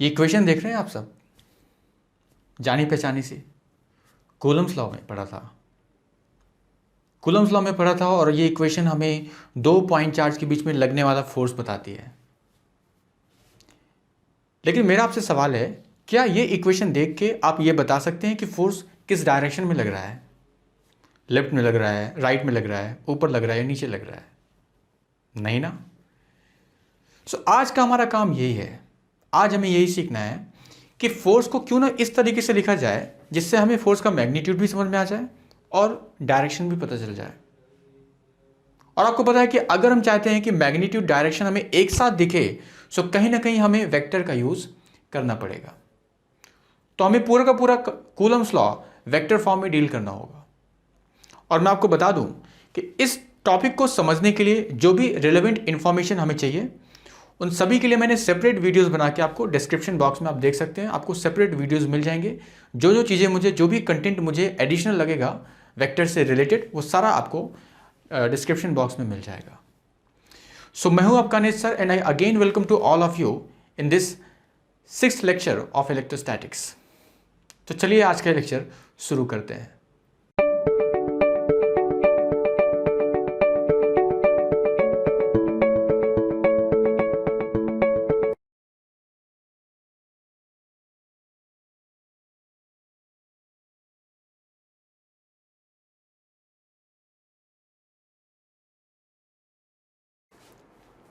ये इक्वेशन देख रहे हैं आप सब, जानी पहचानी सी, कूलम्स लॉ में पढ़ा था। कूलम्स लॉ में पढ़ा था और ये इक्वेशन हमें 2 पॉइंट चार्ज के बीच में लगने वाला फोर्स बताती है। लेकिन मेरा आपसे सवाल है, क्या ये इक्वेशन देख के आप ये बता सकते हैं कि फोर्स किस डायरेक्शन में लग रहा है? लेफ्ट में लग रहा है, राइट में लग रहा है, ऊपर लग रहा है या नीचे लग रहा है? नहीं ना। सो आज का हमारा काम यही है, आज हमें यही सीखना है कि फोर्स को क्यों ना इस तरीके से लिखा जाए जिससे हमें फोर्स का मैग्नीट्यूड भी समझ में आ जाए और डायरेक्शन भी पता चल जाए। और आपको पता है कि अगर हम चाहते हैं कि मैग्नीट्यूड डायरेक्शन हमें एक साथ दिखे, सो कहीं ना कहीं हमें वेक्टर का यूज करना पड़ेगा। तो हमें पूरा का पूरा कूलम्स लॉ वेक्टर फॉर्म में डील करना होगा। और मैं आपको बता दूं कि इस टॉपिक को समझने के लिए जो भी रिलेवेंट इंफॉर्मेशन हमें चाहिए, उन सभी के लिए मैंने सेपरेट वीडियोस बना के आपको डिस्क्रिप्शन बॉक्स में आप देख सकते हैं। आपको सेपरेट वीडियोस मिल जाएंगे। जो जो चीज़ें मुझे, जो भी कंटेंट मुझे एडिशनल लगेगा वेक्टर से रिलेटेड, वो सारा आपको डिस्क्रिप्शन बॉक्स में मिल जाएगा। सो मैं हूं आपका नेस sir and I again welcome to all of you in this 6th lecture of electrostatics. तो चलिए आज का लेक्चर शुरू करते हैं।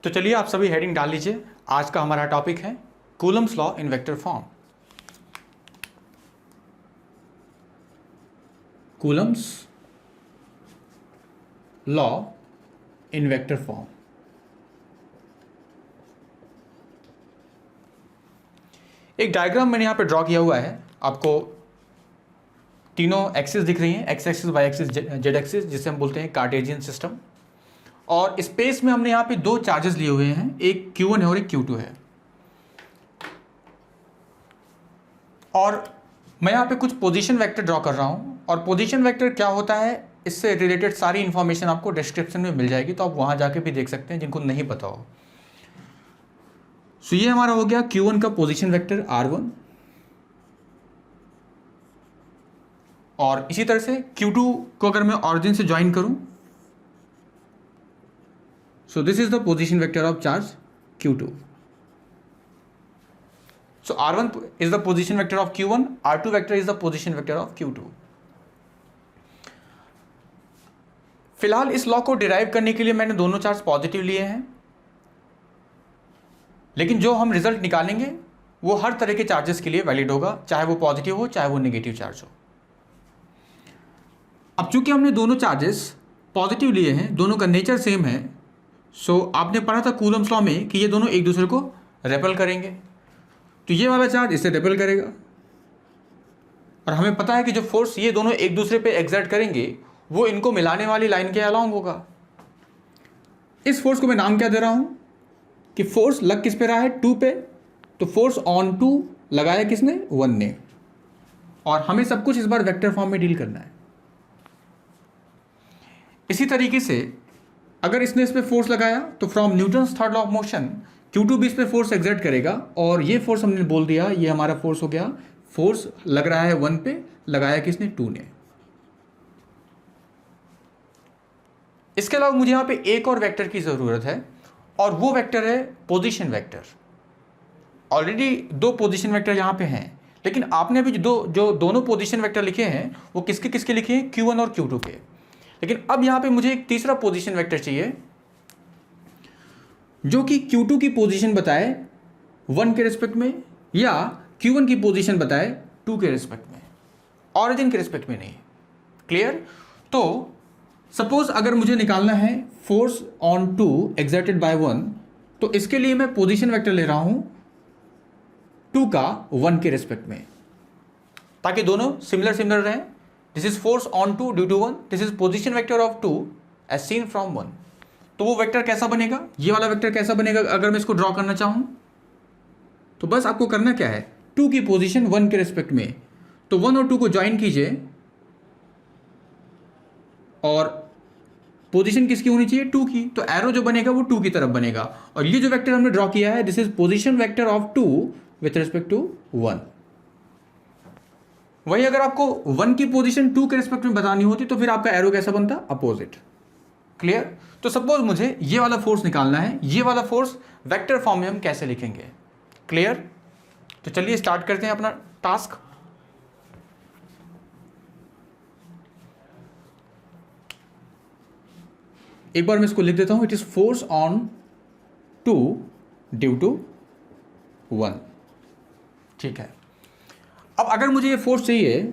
तो चलिए आप सभी हेडिंग डाल लीजिए। आज का हमारा टॉपिक है Coulomb's law in vector form. Coulomb's law in vector form. एक डायग्राम मैंने यहां पे ड्रॉ किया हुआ है। आपको तीनों एक्सिस दिख रही हैं, x axis, y axis, z axis, जिसे हम बोलते हैं कार्टेशियन सिस्टम। और स्पेस में हमने यहाँ पे दो चार्जेस लिए हुए हैं, एक Q1 है और एक Q2 है। और मैं यहाँ पे कुछ पोजीशन वेक्टर ड्रॉ कर रहा हूँ, और पोजीशन वेक्टर क्या होता है इससे रिलेटेड सारी इंफॉर्मेशन आपको डिस्क्रिप्शन में मिल जाएगी, तो आप वहाँ जाके भी देख सकते हैं जिनको नहीं पता हो। सो ये हमारा हो गया Q1 का पोजीशन वेक्टर R1, और इसी तरह से Q2 को अगर मैं ऑरिजिन से ज्वाइन करूँ, so this is the position vector of charge Q2. So R1 is the position vector of Q1, R2 vector is the position vector of Q2. फिलहाल इस लॉ को डिराइव करने के लिए मैंने दोनों चार्ज पॉजिटिव लिए हैं, लेकिन जो हम रिजल्ट निकालेंगे वो हर तरह के चार्जेस के लिए वैलिड होगा, चाहे वो पॉजिटिव हो चाहे वो नेगेटिव चार्ज हो। अब चूंकि हमने दोनों चार्जेस पॉजिटिव लिए हैं, दोनों का नेचर सेम है, सो आपने पढ़ा था कूलम्स लॉ में कि ये दोनों एक दूसरे को रेपेल करेंगे। तो ये वाला चार्ज इससे रेपेल करेगा, और हमें पता है कि जो फोर्स ये दोनों एक दूसरे पे एक्सर्ट करेंगे वो इनको मिलाने वाली लाइन के अलाउंग होगा। इस फोर्स को मैं नाम क्या दे रहा हूं कि फोर्स लग किस पे रहा है, 2 पे। तो फोर्स ऑन 2 लगाया किसने, 1 ने। और हमें सब कुछ इस बार वेक्टर फॉर्म में डील करना है। इसी तरीके से अगर इसने इस पे फोर्स लगाया तो from Newton's third law of motion Q2 भी इस पे फोर्स एक्सर्ट करेगा, और ये फोर्स हमने बोल दिया ये हमारा फोर्स हो गया। फोर्स लग रहा है 1 पे, लगाया किसने, 2 ने। इसके अलावा मुझे यहां पे एक और वेक्टर की जरूरत है, और वो वेक्टर है position vector. Already 2 position vector यहां पे हैं, लेकिन आपने भी जो दोनों पोजीशन वेक्टर लिखे हैं वो किसके किसके लिखे हैं, Q1 और Q2 के। लेकिन अब यहां पे मुझे एक तीसरा पोजीशन वेक्टर चाहिए जो कि Q2 की पोजीशन बताए 1 के रिस्पेक्ट में, या Q1 की पोजीशन बताए 2 के रिस्पेक्ट में, ऑरिजिन के रिस्पेक्ट में नहीं। क्लियर? तो सपोज अगर मुझे निकालना है फोर्स ऑन 2 एक्सर्टेड बाय 1, तो इसके लिए मैं पोजीशन वेक्टर ले रहा हूं 2 का 1 के रिस्पेक्ट में, ताकि दोनों सिमिलर सिमिलर रहें। This is force on 2 due to 1, this is position vector of 2 as seen from 1। तो वो वेक्टर कैसा बनेगा, ये वाला वेक्टर कैसा बनेगा अगर मैं इसको ड्रॉ करना चाहूं? तो बस आपको करना क्या है, 2 की पोजीशन 1 के रिस्पेक्ट में, तो 1 और 2 को ज्वाइन कीजिए, और पोजीशन किसकी होनी चाहिए, 2 की। तो एरो जो बनेगा वो 2 की तरफ बनेगा, और ये जो वेक्टर हमने ड्रॉ किया है this is position vector of 2 with respect to 1। वही अगर आपको 1 की पोजीशन 2 के रिस्पेक्ट में बतानी होती तो फिर आपका एरो कैसा बनता, अपोजिट। क्लियर। तो सपोज मुझे ये वाला फोर्स निकालना है, ये वाला फोर्स वेक्टर फॉर्म में हम कैसे लिखेंगे। क्लियर। तो चलिए स्टार्ट करते हैं अपना टास्क। एक बार मैं इसको लिख देता हूं, it is force on 2 due to 1। ठीक है। अब अगर मुझे ये फोर्स चाहिए,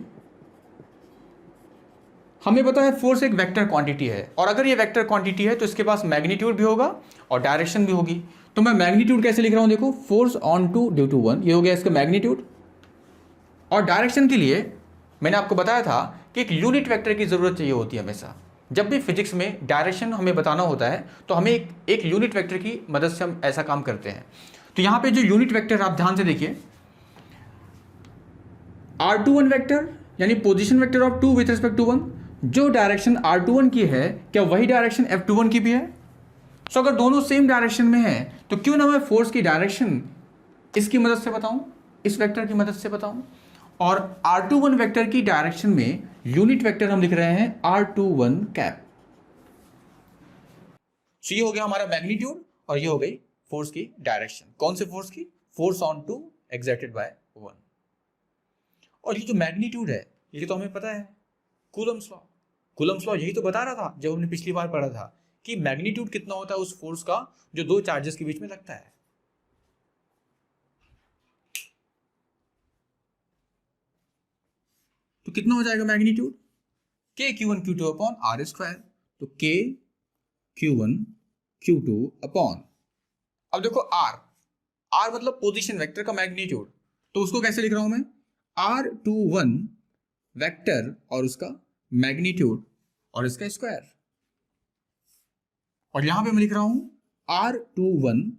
हमें पता है फोर्स एक वेक्टर क्वांटिटी है, और अगर ये वेक्टर क्वांटिटी है तो इसके पास मैग्नीट्यूड भी होगा और डायरेक्शन भी होगी। तो मैं मैग्नीट्यूड कैसे लिख रहा हूं, देखो, फोर्स ऑन 2 ड्यू टू 1, ये हो गया इसका मैग्नीट्यूड। और डायरेक्शन के लिए मैंने आपको बताया था कि एक यूनिट वेक्टर की जरूरत चाहिए होती है हमेशा। जब भी फिजिक्स में डायरेक्शन हमें बताना होता है तो हमें एक यूनिट वेक्टर की मदद से हम ऐसा काम करते हैं। तो यहां पे जो यूनिट वेक्टर, आप ध्यान से देखिए, r21 वेक्टर यानी position vector of 2 with respect to 1, जो डायरेक्शन r21 की है क्या वही डायरेक्शन f21 की भी है। सो अगर दोनों सेम डायरेक्शन में है तो क्यों ना मैं फोर्स की डायरेक्शन इसकी मदद से बताऊं, इस वेक्टर की मदद से बताऊं। और r21 वेक्टर की डायरेक्शन में यूनिट वेक्टर हम लिख रहे हैं r21 कैप। सो ये हो गया हमारा मैग्नीट्यूड और ये हो गई फोर्स की डायरेक्शन। कौन से फोर्स की, फोर्स ऑन 2 एक्सर्टेड बाय 1। और ये जो मैग्नीट्यूड है ये तो हमें पता है, कूलम्स लॉ। कूलम्स लॉ यही तो बता रहा था जब हमने पिछली बार पढ़ा था कि मैग्नीट्यूड कितना होता है उस फोर्स का जो दो चार्जेस के बीच में लगता है। तो कितना हो जाएगा magnitude, k q1 q2 upon R square. तो k q1 q2 अपॉन, अब देखो r मतलब पोजीशन वेक्टर का मैग्नीट्यूड, तो उसको कैसे लिख रहा हूं मैं, r21 वेक्टर और उसका मैग्नीट्यूड और इसका स्क्वायर। और यहां पे मैं लिख रहा हूं r21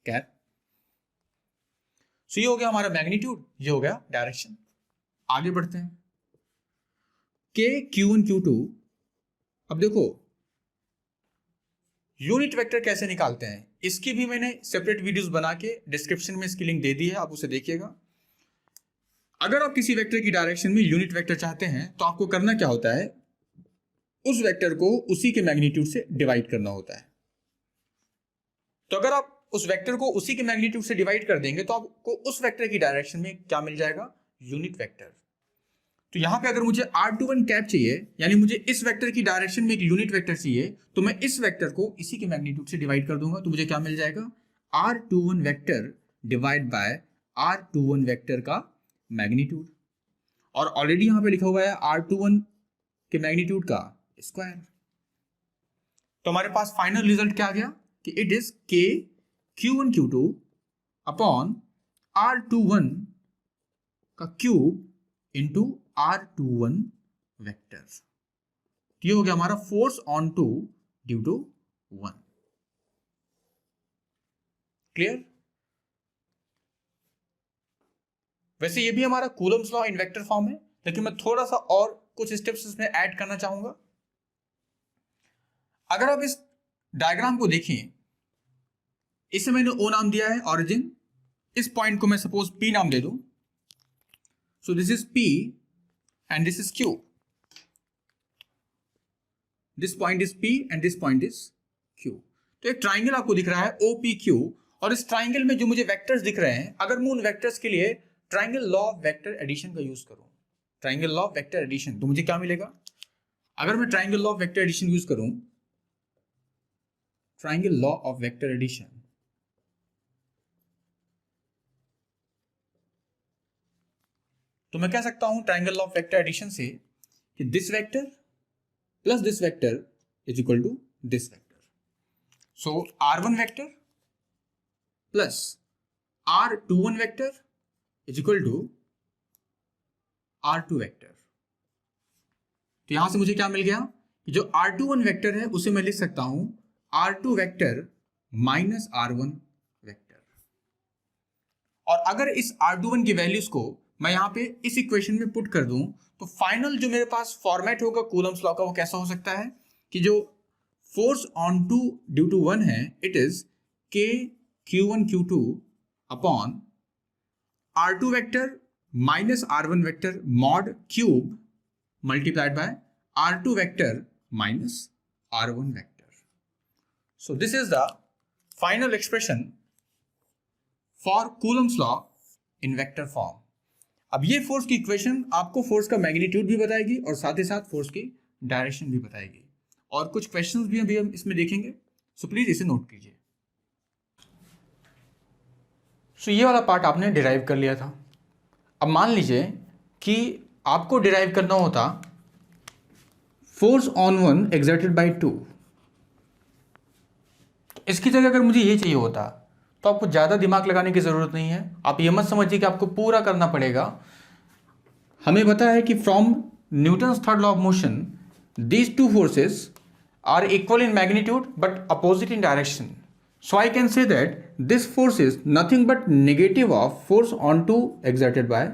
कैप। सो ये हो गया हमारा मैग्नीट्यूड, ये हो गया डायरेक्शन। आगे बढ़ते हैं, k q1 q2। अब देखो यूनिट वेक्टर कैसे निकालते हैं, इसकी भी मैंने सेपरेट वीडियोस बना के डिस्क्रिप्शन में इसकी लिंक दे दी है, आप उसे देखिएगा। अगर आप किसी वेक्टर की डायरेक्शन में यूनिट वेक्टर चाहते हैं तो आपको करना क्या होता है, उस वेक्टर को उसी के मैग्नीट्यूड से डिवाइड करना होता है। तो अगर आप उस वेक्टर को उसी के मैग्नीट्यूड से डिवाइड कर देंगे तो आपको उस वेक्टर की डायरेक्शन में क्या मिल जाएगा, यूनिट वेक्टर। तो यहां पे अगर मुझे r21 कैप चाहिए, यानी मुझे इस वेक्टर की डायरेक्शन में एक यूनिट वेक्टर चाहिए, तो मैं इस वेक्टर को इसी के मैग्नीट्यूड से डिवाइड कर दूंगा। तो मुझे क्या मिल जाएगा, r21 vector divide by r21 vector का मैग्नीट्यूड। और ऑलरेडी यहां पे लिखा हुआ है r21 के मैग्नीट्यूड का स्क्वायर। तो हमारे पास फाइनल रिजल्ट क्या आ गया कि it is k q1 q2 upon r21 का क्यूब इंटू r21 वेक्टर। ये हो गया हमारा force on 2 due to 1। Clear. वैसे ये भी हमारा Coulomb's law in vector form है, लेकिन मैं थोड़ा सा और कुछ स्टेप्स इसमें ऐड करना चाहूंगा। अगर आप इस डायग्राम को देखें, इसे मैंने O नाम दिया है, ऑरिजिन। इस पॉइंट को मैं सपोज P नाम दे दूं। सो this is P and this is Q. This point is P and this point is Q. तो एक ट्राइंगल आपको दिख रहा है OPQ, और इस ट्राइंगल में जो मुझे वेक्टर्स दिख रहे हैं, अगर मैं उन वेक्टर्स के लिए triangle law of vector addition का यूज करूं, triangle law of vector addition, तो मुझे क्या मिलेगा। अगर मैं triangle law of vector addition use करूं, triangle law of vector addition, तो मैं कह सकता हूं triangle law of vector addition से कि this vector plus this vector is equal to this vector. So r1 vector plus r21 vector is equal to r2 vector. तो यहां से मुझे क्या मिल गया कि जो r21 वेक्टर है उसे मैं लिख सकता हूं r2 vector minus r1 vector. और अगर इस r21 की वैल्यूज को मैं यहां पे इस इक्वेशन में पुट कर दूं तो फाइनल जो मेरे पास फॉर्मेट होगा कूलम्स लॉ का, वो कैसा हो सकता है कि जो फोर्स ऑन 2 ड्यू टू 1 है, it is k q1 q2 upon R2 vector minus R1 vector mod cube multiplied by R2 vector minus R1 vector. So this is the final expression for Coulomb's law in vector form. अब ये force की equation आपको force का magnitude भी बताएगी और साथ ही साथ फोर्स की डायरेक्शन भी बताएगी, और कुछ क्वेश्चंस भी अभी हम इसमें देखेंगे. सो प्लीज इसे नोट कीजिए. सो ये वाला पार्ट आपने डिराइव कर लिया था. अब मान लीजिए कि आपको डिराइव करना होता force on one exerted by two. इसकी जगह अगर मुझे ये चाहिए होता तो आपको ज़्यादा दिमाग लगाने की ज़रूरत नहीं है. आप ये मत समझिए कि आपको पूरा करना पड़ेगा. हमें पता है कि from Newton's third law of motion these two forces are equal in magnitude but opposite in direction. So I can say that this force is nothing but negative of force on two exerted by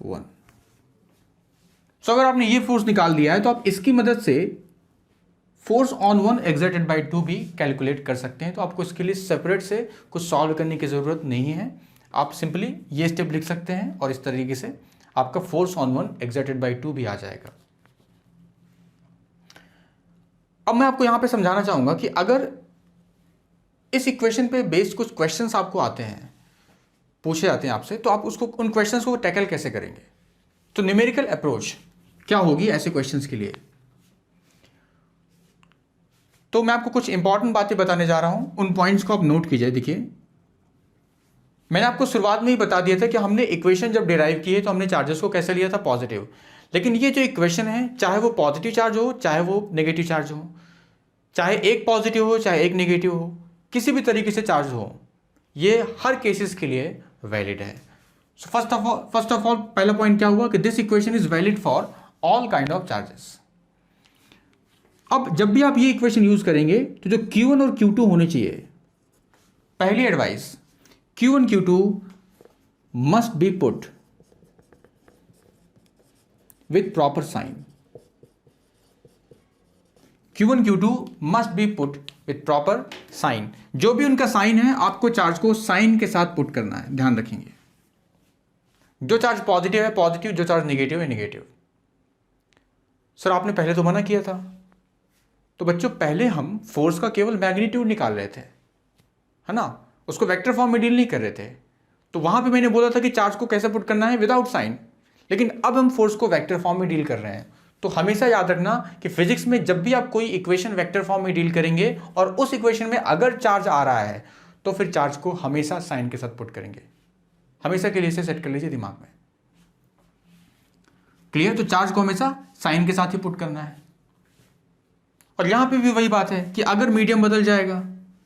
one. So अगर आपने ये force निकाल दिया है तो आप इसकी मदद से force on one exerted by two भी कैलकुलेट कर सकते हैं. तो आपको इसके लिए सेपरेट से कुछ सॉल्व करने की ज़रूरत नहीं है. आप सिंपली ये स्टेप लिख सकते हैं और इस तरीके से आपका force on one exerted by two भी आ जाएगा. अब मैं आपको यहां पे समझाना चाहूंगा कि अगर इस इक्वेशन पे बेस्ड कुछ क्वेश्चंस आपको आते हैं, पूछे जाते हैं आपसे, तो आप उसको उन क्वेश्चंस को टैकल कैसे करेंगे. तो न्यूमेरिकल अप्रोच क्या होगी ऐसे क्वेश्चंस के लिए. तो मैं आपको कुछ इंपॉर्टेंट बातें बताने जा रहा हूं, उन पॉइंट्स को आप नोट कीजिए. देखिए, मैंने आपको शुरुआत में ही बता दिया था कि हमने इक्वेशन जब डिराइव की है तो हमने चार्जेस को कैसे लिया था, पॉजिटिव. लेकिन ये जो इक्वेशन है, चाहे वो पॉजिटिव चार्ज हो चाहे वो नेगेटिव चार्ज हो, चाहे एक पॉजिटिव हो चाहे एक नेगेटिव हो, किसी भी तरीके से चार्ज हो, ये हर केसेस के लिए वैलिड है. सो फर्स्ट ऑफ ऑल पहला पॉइंट क्या हुआ कि this equation is valid for all kind of charges. अब जब भी आप ये इक्वेशन यूज करेंगे तो जो Q1 और Q2 होने चाहिए, पहली advice, Q1 Q2 must be put with proper sign. Q1 Q2 must be put with proper sign. जो भी उनका साइन है आपको चार्ज को साइन के साथ पुट करना है, ध्यान रखेंगे. जो चार्ज पॉजिटिव है पॉजिटिव, जो चार्ज नेगेटिव है नेगेटिव. सर आपने पहले तो मना किया था. तो बच्चों पहले हम फोर्स का केवल मैग्नीट्यूड निकाल रहे थे, है ना, उसको वेक्टर फॉर्म में डील नहीं कर रहे थे. तो वहां पे मैंने बोला था कि चार्ज को कैसे पुट करना है, विदाउट साइन. लेकिन अब हम फोर्स को वेक्टर फॉर्म में डील कर रहे हैं. तो हमेशा याद रखना कि फिजिक्स में जब भी आप कोई इक्वेशन वेक्टर फॉर्म में डील करेंगे और उस इक्वेशन में अगर चार्ज आ रहा है तो फिर चार्ज को हमेशा साइन के साथ पुट करेंगे. हमेशा के लिए इसे सेट कर लीजिए दिमाग में. क्लियर. तो चार्ज को हमेशा साइन के साथ ही पुट करना है. और यहां पे भी वही बात है कि अगर मीडियम बदल जाएगा,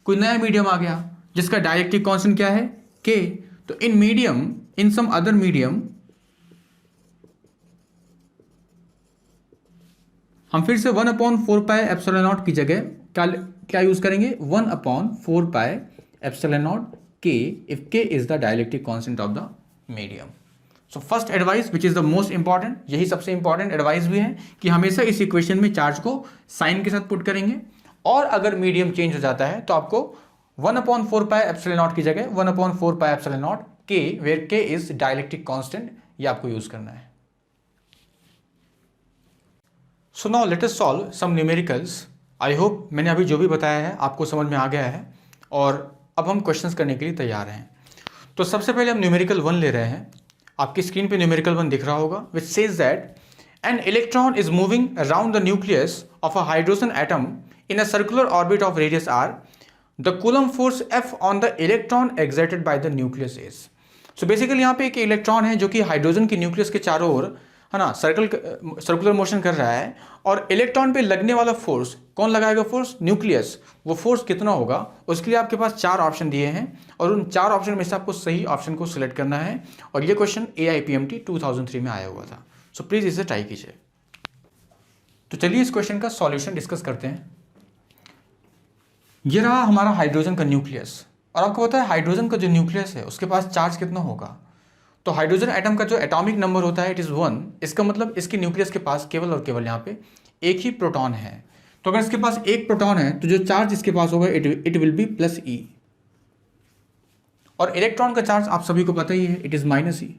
कोई नया मीडियम आ गया जिसका डायरेक्टिव कांस्टेंट क्या है, K, तो in medium, in some other medium, हम फिर से 1/4 पाई एप्सिलॉन नॉट की जगह क्या यूज करेंगे, 1/4 pi epsilon naught K if K is the dielectric constant of the medium. So first advice which is the most important, यही सबसे important advice भी है कि हमेशा इस इक्वेशन में चार्ज को साइन के साथ पुट करेंगे. और अगर मीडियम चेंज हो जाता है तो आपको 1/4 पाई एप्सिलॉन नॉट की जगह 1/4 pi epsilon naught K where K is dielectric constant, ये आपको यूज करना है. So now let us solve some numericals. I hope मैंने अभी जो भी बताया है आपको समझ में आ गया है और अब हम क्वेश्चंस करने के लिए तैयार हैं. तो सबसे पहले हम न्यूमेरिकल 1 ले रहे हैं. आपकी स्क्रीन पे न्यूमेरिकल 1 दिख रहा होगा, which says that an electron is moving around the nucleus of a hydrogen atom in a circular orbit of radius r. The coulomb force F on the electron exerted by the nucleus is. So basically यहाँ पे एक electron है जो कि hydrogen की nucleus के चारों ओर, है ना, सर्कुलर मोशन कर रहा है. और इलेक्ट्रॉन पे लगने वाला फोर्स, कौन लगाएगा फोर्स, न्यूक्लियस. वो फोर्स कितना होगा उसके लिए आपके पास 4 ऑप्शन दिए हैं और उन 4 ऑप्शन में से आपको सही ऑप्शन को सिलेक्ट करना है. और ये क्वेश्चन AIPMT 2003 में आया हुआ था. सो प्लीज इसे ट्राई कीजिए. तो चलिए इस क्वेश्चन का सॉल्यूशन डिस्कस करते हैं. ये रहा हमारा हाइड्रोजन का न्यूक्लियस और आपको पता है हाइड्रोजन का जो न्यूक्लियस है उसके पास चार्ज कितना होगा. तो हाइड्रोजन एटम का जो एटॉमिक नंबर होता है इट इज़ 1. इसका मतलब इसके न्यूक्लियस के पास केवल और केवल यहाँ पे एक ही प्रोटॉन है. तो अगर इसके पास एक प्रोटॉन है तो जो चार्ज इसके पास होगा इट विल बी +E. और इलेक्ट्रॉन का चार्ज आप सभी को पता ही है, it is minus E.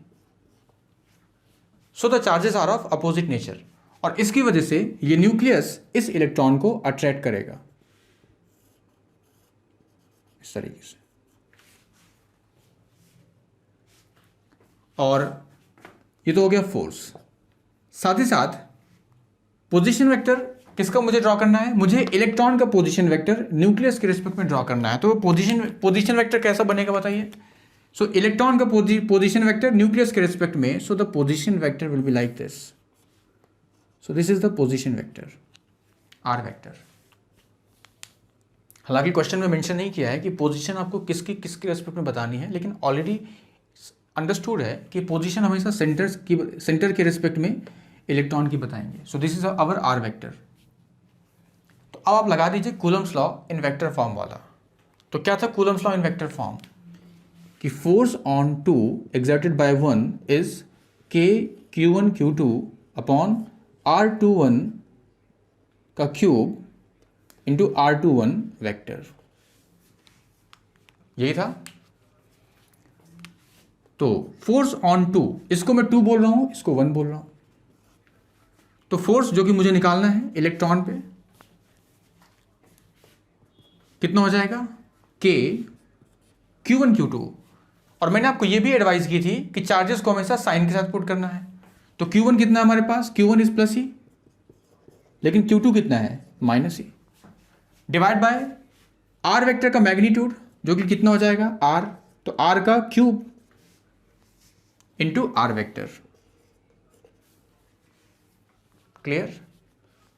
So the charges are of opposite nature, और इसकी वजह से ये न्यूक्लियस इस इलेक्ट्रॉन को अट्रैक्ट करेगा इस तरीके से। और ये तो हो गया फोर्स। साथ ही साथ पोजीशन वेक्टर किसका मुझे ड्रॉ करना है, मुझे इलेक्ट्रॉन का पोजीशन वेक्टर न्यूक्लियस के रिस्पेक्ट में ड्रॉ करना है। तो पोजीशन वेक्टर कैसा बनेगा बताइए। सो इलेक्ट्रॉन का पोजीशन वेक्टर न्यूक्लियस के रिस्पेक्ट में, so the position vector will be like this. So this is the position vector, R vector. हालांकि क्वेश्चन में मेंशन नहीं किया है कि पोजीशन आपको किसके रेस्पेक्ट में बतानी है, लेकिन ऑलरेडी अंडरस्टूड है कि पोजीशन हमेशा सेंटर के रिस्पेक्ट में इलेक्ट्रॉन की बताएंगे। So this is our r vector. तो अब आप लगा दीजिए Coulomb's law in vector form वाला। तो क्या था Coulomb's law in vector form, कि force on 2 exerted by 1 is k q1 q2 upon r21 का क्यूब इंटू r21 वेक्टर, यही था। तो फोर्स ऑन 2, इसको मैं 2 बोल रहा हूं, इसको 1 बोल रहा हूं। तो फोर्स जो कि मुझे निकालना है इलेक्ट्रॉन पे, कितना हो जाएगा, k q1 q2। और मैंने आपको ये भी एडवाइस की थी कि चार्जेस को हमेशा साइन के साथ पुट करना है। तो Q1 कितना है हमारे पास, Q1 इज प्लस ई, लेकिन Q2 कितना है, minus e, divide by r vector का मैग्नीट्यूड जो कि कितना हो जाएगा, आर। तो आर का cube into r vector. Clear.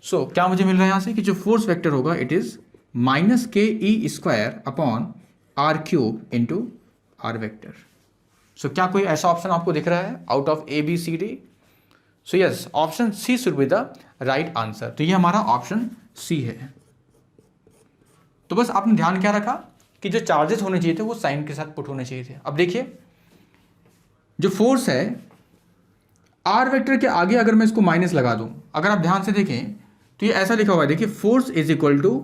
So क्या मुझे मिल रहा है यहां से कि जो फोर्स वेक्टर होगा it is minus k e square upon r cube into r vector. So क्या कोई ऐसा ऑप्शन आपको दिख रहा है out of A B C D? So yes, option C should be the right answer. तो ये हमारा ऑप्शन सी है। तो बस आपने ध्यान क्या रखा कि जो चार्जेस होने चाहिए थे वो साइन के साथ पुट होने चाहिए थे। अब देखिए जो फोर्स है आर वेक्टर के आगे अगर मैं इसको माइनस लगा दूं, अगर आप ध्यान से देखें तो ये ऐसा लिखा हुआ है, देखिए force is equal to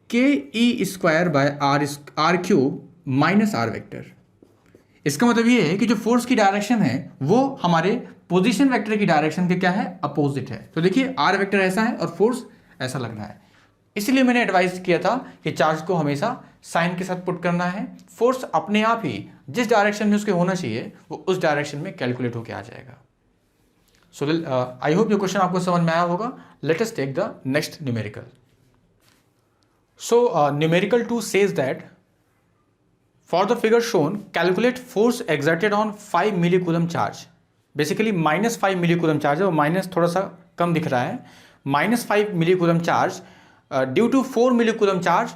k e square by r cube minus r vector. इसका मतलब ये है कि जो फोर्स की डायरेक्शन है वो हमारे पोजीशन वेक्टर की डायरेक्शन के क्या है, अपोजिट है। तो देखिए आर वेक्टर ऐसा है और फोर्स ऐसा लग रहा है। इसलिए मैंने एडवाइस किया था कि चार्ज को हमेशा साइन के साथ पुट करना है। फोर्स अपने आप ही जिस डायरेक्शन में उसके होना चाहिए वो उस डायरेक्शन में कैलकुलेट होकर आ जाएगा। सो आई होप ये क्वेश्चन आपको समझ में आया होगा। Let us take the next numerical. So numerical 2 says that for the figure shown calculate force exerted on 5 millicoulomb charge. Basically -5 millicoulomb charge है, और माइनस थोड़ा सा कम दिख रहा है, -5 millicoulomb charge due to 4 millicoulomb charge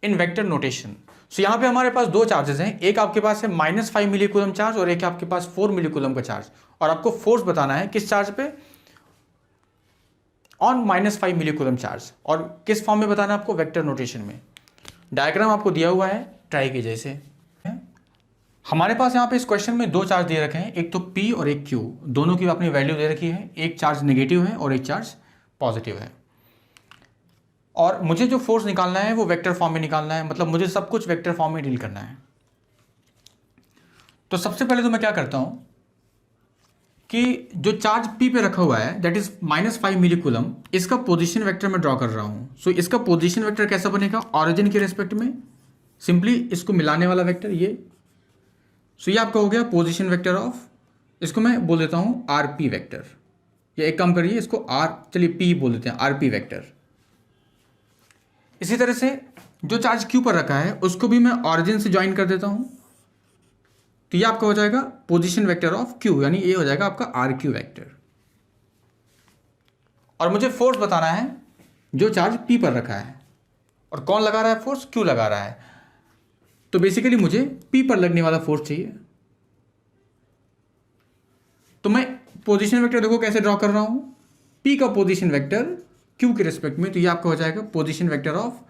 in vector notation. So यहाँ पे हमारे पास दो चार्जेस हैं, एक आपके पास है -5 मिलीकूलम चार्ज और एक आपके पास 4 मिलीकूलम का चार्ज, और आपको फोर्स बताना है किस चार्ज पे, ऑन -5 मिलीकूलम चार्ज, और किस फॉर्म में बताना है आपको, वेक्टर नोटेशन में। डायग्राम आपको दिया हुआ है ट्राई की जैसे। हमारे पास यहाँ पे इस क्वेश्चन में दो चार्ज दे रखे हैं, एक तो P और एक Q, दोनों की अपनी वैल्यू दे रखी है। एक चार्ज नेगेटिव है और एक चार्ज पॉजिटिव है, और मुझे जो फोर्स निकालना है वो वेक्टर फॉर्म में निकालना है, मतलब मुझे सब कुछ वेक्टर फॉर्म में डील करना है। तो सबसे पहले तो मैं क्या करता हूँ कि जो चार्ज P पे रखा हुआ है दैट इज -5 मिलीकूलम, इसका पोजीशन वेक्टर मैं ड्रॉ कर रहा हूँ। सो इसका पोजीशन वेक्टर कैसा बनेगा, ऑरिजिन के रेस्पेक्ट में सिंपली इसको मिलाने वाला वेक्टर ये। सो ये आपका हो गया पोजीशन वेक्टर ऑफ, इसको मैं बोल देता हूँ आर पी वेक्टर, या एक काम करिए इसको आर, चलिए पी बोल देते हैं, आर पी वेक्टर। इसी तरह से जो चार्ज क्यू पर रखा है उसको भी मैं ऑरिजिन से ज्वाइन कर देता हूँ, तो ये आपका हो जाएगा पोजीशन वेक्टर ऑफ क्यू, यानी ये हो जाएगा आपका आर क्यू वेक्टर। और मुझे फोर्स बताना है जो चार्ज पी पर रखा है, और कौन लगा रहा है फोर्स, क्यू लगा रहा है। तो बेसिकली मुझे P पर लगने वाला फोर्स चाहिए। तो मैं पोजीशन वेक्टर देखो कैसे ड्रॉ कर रहा हूं, P का पोजीशन वेक्टर Q के रिस्पेक्ट में, तो ये आपका हो जाएगा position vector of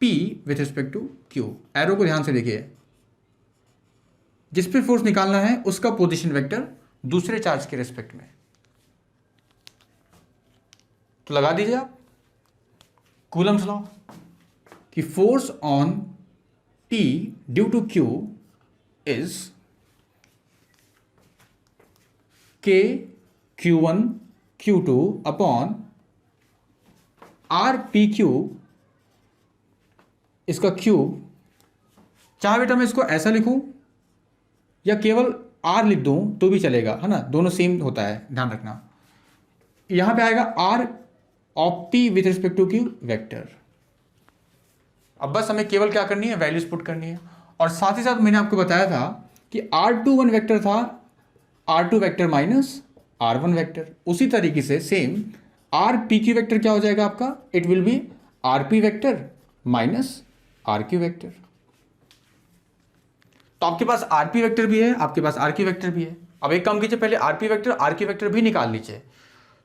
P with respect to Q। Arrow को ध्यान से देखिए, जिस पे फोर्स निकालना है उसका पोजीशन वेक्टर दूसरे चार्ज के रिस्पेक्ट में। तो लगा दीजिए आप कूलम्स लॉ कि force on T due to Q is k Q1 Q2 upon r p q इसका क्यूब। चाहे बेटा मैं इसको ऐसा लिखूं या केवल आर लिख दूं तो भी चलेगा, है ना, दोनों सेम होता है, ध्यान रखना। यहां पे आएगा r of p with respect to q vector. अब बस हमें केवल क्या करनी है, वैल्यूज पुट करनी है। और साथ ही साथ मैंने आपको बताया था कि R21 वेक्टर था R2 vector minus R1 vector. उसी तरीके से same r p q vector क्या हो जाएगा आपका, it will be r p vector minus r q vector. तो आपके पास आर पी वेक्टर भी है, आपके पास आर क्यू वेक्टर भी है। अब एक काम कीजिए, पहले r p vector r q vector भी निकाल लीजिए।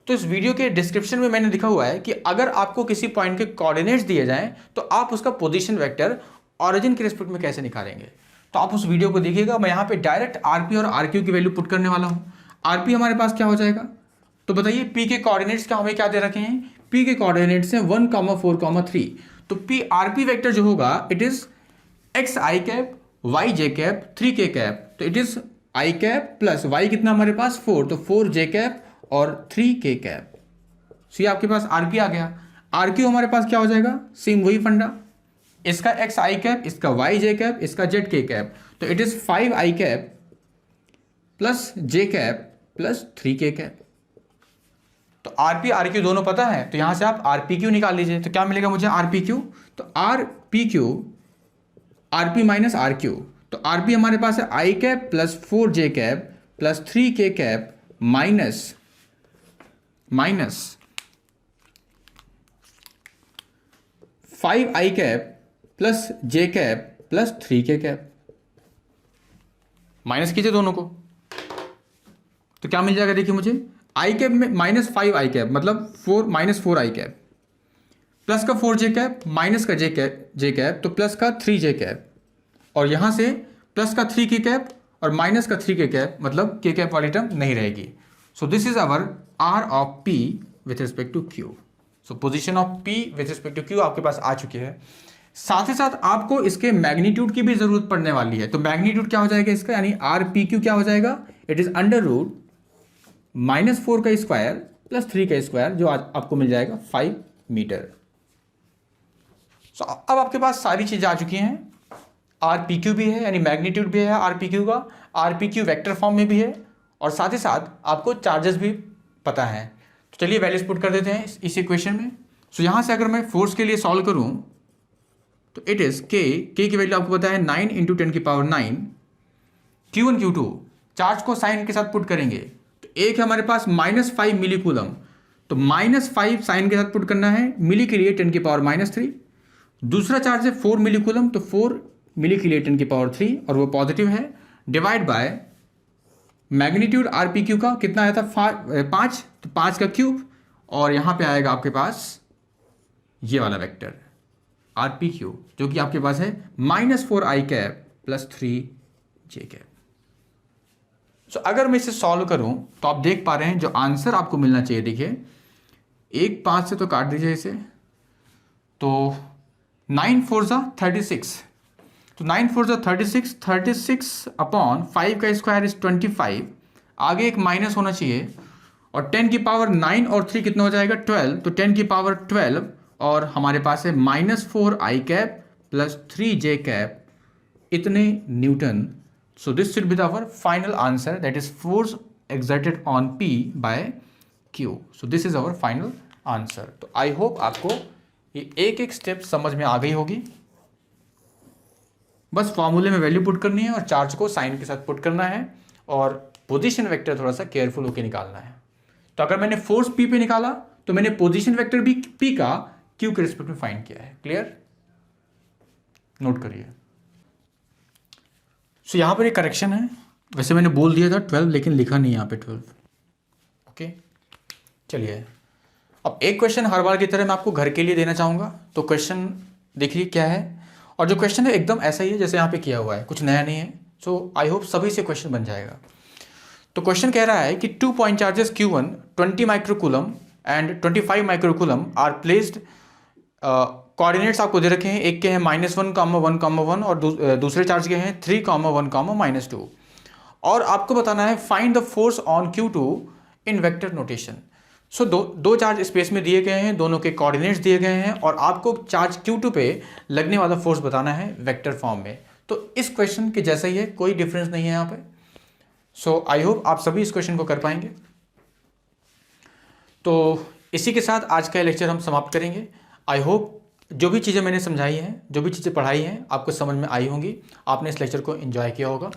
तो इस वीडियो के डिस्क्रिप्शन में मैंने लिखा हुआ है कि अगर आपको किसी पॉइंट के कोऑर्डिनेट्स दिए जाएं तो आप उसका पोजीशन वेक्टर ऑरिजिन के रिस्पेक्ट में कैसे निकालेंगे। तो आप उस वीडियो को देखिएगा। मैं यहाँ पे डायरेक्ट आरपी और आरक्यू की वैल्यू पुट करने वाला हूँ। आरपी हमारे पास क्या हो जाएगा, तो बताइए पी के कोऑर्डिनेट्स क्या हमें क्या दे रखे हैं, पी के कोऑर्डिनेट्स हैं 1, 4, 3। तो पी आरपी वेक्टर जो होगा it is x i cap y j cap 3 k cap. तो it is i cap plus y कितना हमारे पास 4, तो 4 जे कैप और 3 के कैप। सो ये आपके पास आरपी आ गया। आरक्यू हमारे पास क्या हो जाएगा, सेम वही फंडा, इसका एक्स आई कैप, इसका वाई जे कैप, इसका जेड के कैप। तो it is 5 I cap plus J cap plus 3 k cap. तो आरपी आरक्यू दोनों पता है, तो यहां से आप आरपी क्यू निकाल लीजिए। तो क्या मिलेगा मुझे आरपी क्यू, तो RP Q RP minus RQ. तो आरपी हमारे पास है आई कैप प्लस 4 जे cap plus 3 k cap minus 5 आई कैप प्लस जे cap plus 3 k cap. Minus कीजिए दोनों को, तो क्या मिल जाएगा, देखिए मुझे आई कैप में माइनस 5 आई कैप मतलब 4 आई कैप, प्लस का 4 जे कैप माइनस का जे कैप तो प्लस का 3 जे कैप, और यहां से प्लस का 3 के कैप और माइनस का 3 के कैप मतलब के कैप वाली टर्म नहीं रहेगी। So this is our r of p with respect to q. So position of p with respect to q आपके पास आ चुकी है। साथ ही साथ आपको इसके मैग्नीट्यूड की भी जरूरत पड़ने वाली है। तो मैग्नीट्यूड क्या हो जाएगा इसका, यानी आर पी क्यू क्या हो जाएगा, इट इज अंडर रूट -4 का स्क्वायर प्लस 3 का स्क्वायर, जो आज आपको मिल जाएगा 5 मीटर। सो अब आपके पास सारी चीजें आ चुकी हैं। आर पी क्यू भी है, यानी मैग्नीट्यूड भी है आर पी क्यू का, are p Q vector form में भी है, और साथ ही साथ आपको चार्जेस भी पता है। तो चलिए वैल्यूज पुट कर देते हैं इस इक्वेशन में। सो यहां से अगर मैं फोर्स के लिए सॉल्व करूं तो इट इज के की वैल्यू आपको पता है 9 × 10⁹ Q1 Q2 चार्ज को साइन के साथ पुट करेंगे। तो एक है हमारे पास -5 मिली कूलम, तो -5 साइन के साथ पुट करना है, मिली के लिए 10⁻³ दूसरा चार्ज है 4 मिली कूलम, तो 4 मिली के लिए 10⁻³ और वो पॉजिटिव है, divide by magnitude are p Q का कितना आया था 5, तो 5 का क्यूब, और यहां पे आएगा आपके पास ये वाला वेक्टर आर पी क्यू जो कि आपके पास है -4 i cap plus 3 j cap. सो अगर मैं इसे सॉल्व करूं तो आप देख पा रहे हैं जो आंसर आपको मिलना चाहिए, देखिए 1 5 से तो काट दीजिए इसे, तो 9 4 ज़ा 36, तो 9 4 ज़ा 36, 36 अपॉन 5 का स्क्वायर इज 25, आगे एक माइनस होना चाहिए, और 10 की पावर 9 और 3 कितना हो जाएगा 12, तो 10 की पावर 12, और हमारे पास है -4 i cap plus 3 j cap इतने newton. So this should be our final answer, that is force exerted on P by Q। So this is our final answer. तो आई होप आपको ये एक एक स्टेप समझ में आ गई होगी। बस फॉर्मूले में वैल्यू पुट करनी है और चार्ज को साइन के साथ पुट करना है, और पोजीशन वेक्टर थोड़ा सा केयरफुल होकर निकालना है। तो अगर मैंने फोर्स P पे निकाला तो मैंने पोजीशन वेक्टर भी P का Q के रिस्पेक्ट में फाइंड किया है। क्लियर, नोट करिए। सो यहां पर एक करेक्शन है, वैसे मैंने बोल दिया था 12 लेकिन लिखा नहीं यहाँ पे 12। ओके, चलिए अब एक क्वेश्चन हर बार की तरह मैं आपको घर के लिए देना चाहूंगा। तो क्वेश्चन देखिए क्या है, और जो क्वेश्चन है एकदम ऐसा ही है जैसे यहाँ पे किया हुआ है, कुछ नया नहीं है। सो आई होप सभी से क्वेश्चन बन जाएगा। तो क्वेश्चन कह रहा है कि 2 point charges Q1 20 microcoulomb and 25 microcoulomb are placed coordinates आपको दे रखे हैं, एक के हैं -1, 1, 1 और दूसरे चार्ज के हैं 3, 1, -2 और आपको बताना है find the force on Q2 in vector notation. So दो चार्ज स्पेस में दिए गए हैं, दोनों के कोऑर्डिनेट्स दिए गए हैं और आपको चार्ज Q2 पे लगने वाला फोर्स बताना है वेक्टर फॉर्म में। तो इस क्वेश्चन के जैसा ही है, कोई डिफरेंस नहीं है यहाँ पे। सो आई होप आप सभी इस क्वेश्चन को कर पाएंगे। तो इसी के साथ आज का लेक्चर हम समाप्त करेंगे। आई होप जो भी चीज़ें मैंने समझाई हैं, जो भी चीज़ें पढ़ाई हैं, आपको समझ में आई होंगी, आपने इस लेक्चर को एंजॉय किया होगा।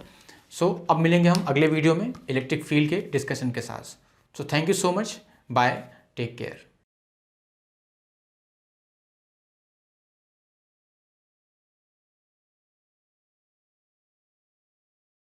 सो अब मिलेंगे हम अगले वीडियो में इलेक्ट्रिक फील्ड के डिस्कशन के साथ। So thank you so much, bye, take care.